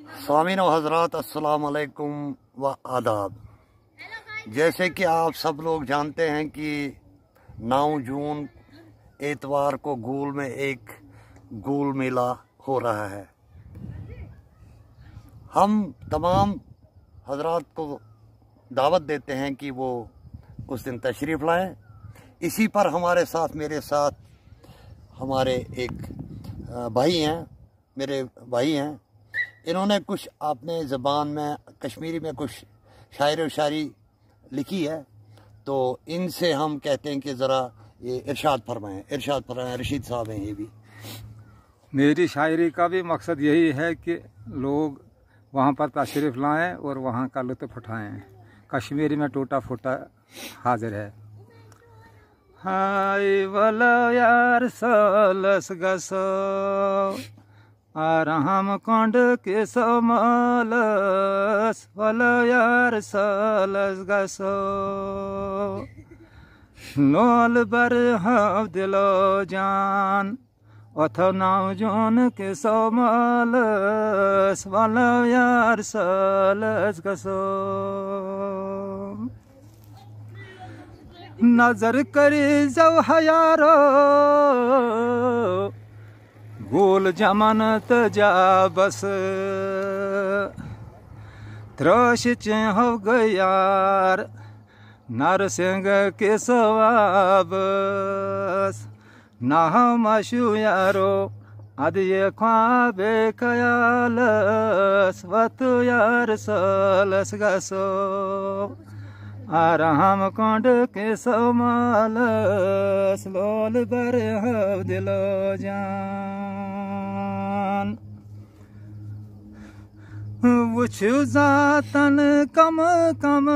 स्वामीन हज़रात अस्सलाम वालेकुम व आदाब। जैसे कि आप सब लोग जानते हैं कि 9 जून एतवार को गूल में एक गूल मेला हो रहा है। हम तमाम हज़रात को दावत देते हैं कि वो उस दिन तशरीफ़ लाएं। इसी पर हमारे साथ मेरे साथ हमारे एक भाई हैं, मेरे भाई हैं। इन्होंने कुछ अपने ज़बान में कश्मीरी में कुछ शायरी व शायरी लिखी है, तो इनसे हम कहते हैं कि ज़रा ये इरशाद फरमाएं। रशीद साहब हैं ये भी। मेरी शायरी का भी मकसद यही है कि लोग वहाँ पर तशरीफ़ लाएं और वहाँ का लुत्फ़ उठाएं। कश्मीरी में टूटा फूटा हाजिर है। हाय वलो यार सोलस गसो आराम कोंड के सोमलस वलो यार सोलस गसो लोल बर हाव दिलो जान अथो 9 जून के सोमलस वलो यार सोलस गसो नजर करी जब हयारो गूल जमानत जा बस त्रश हो गयार नरसिंह के सवाबस ना मशु यारो अद ये ख्वाबे खयालस वत यार सलस गसो आराम कोंड के सोमलस लोल बर हव दिलो जान वुछु जातन कम कम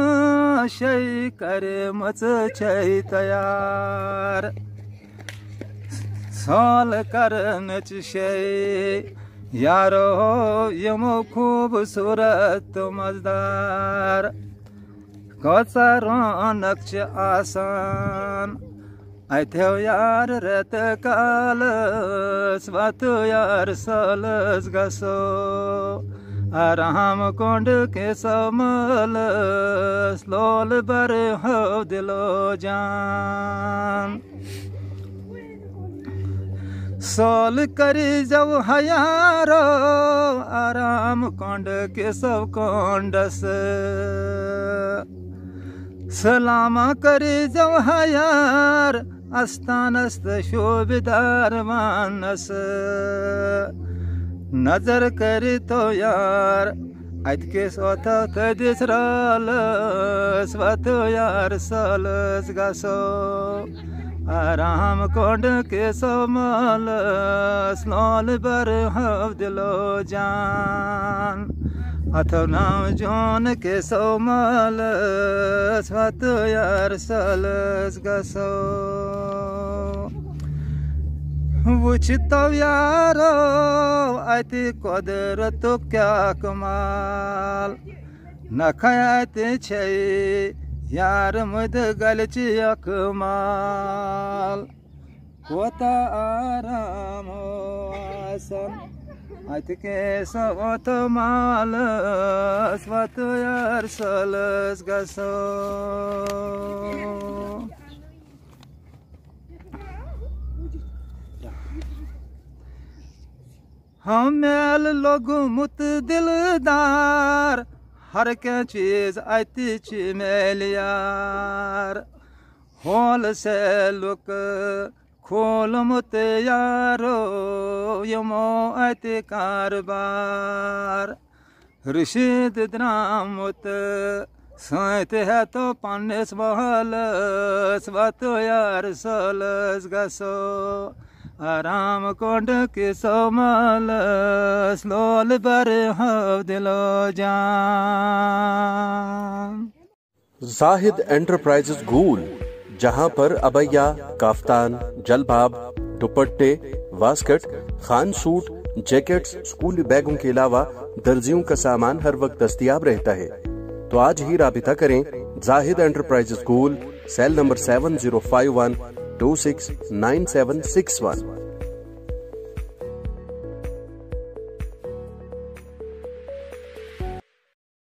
शय करे मच छै तयार साल करन शय यारो यमो खूबसूरत मजदार कौसा रौनक च आसान अथो यार रत कालस वत यार सलस गसो आराम कोंड के सोमलस लोल बर हव दिलो जान सोल करी जब हयारो आराम कोंड के सब कोंडस सलामा करे जब हयार अस्तानस्त शोभिदार मानस नजर करे तो यार अत के सोता तदिसरालस वत यार सलस गसो आराम कोंड के सोमलस लोल बर हव दिलो जान अथो 9 जून के सोमलस वत यार सलस गसो वुछ तो यारो अति कुदरत क्या कमाल न खयाते छै यार मुद गलच अकमाल कोता आराम आसन अत के सवत मालस वत यार सलस गसो हम मेल लोग मुत दिलदार हर क्या चीज अति मेल यार होल से लुक खोल मुत यारो यमो अति कारबार रशीद द्रामुत सैत है तो पन्नेस बहलस वत यार सलस गसो आराम कोंड के सोमलस लोल बर हव दिलो जान। जाहिद एंटरप्राइजेज गूल, जहां पर अबैया, काफ्तान, जलबाब, दुपट्टे, वास्कट, खान सूट, जैकेट्स, स्कूली बैगों के अलावा दर्जियों का सामान हर वक्त दस्तयाब रहता है। तो आज ही राबिता करें जाहिद एंटरप्राइजेज गूल, सेल नंबर 7051269761।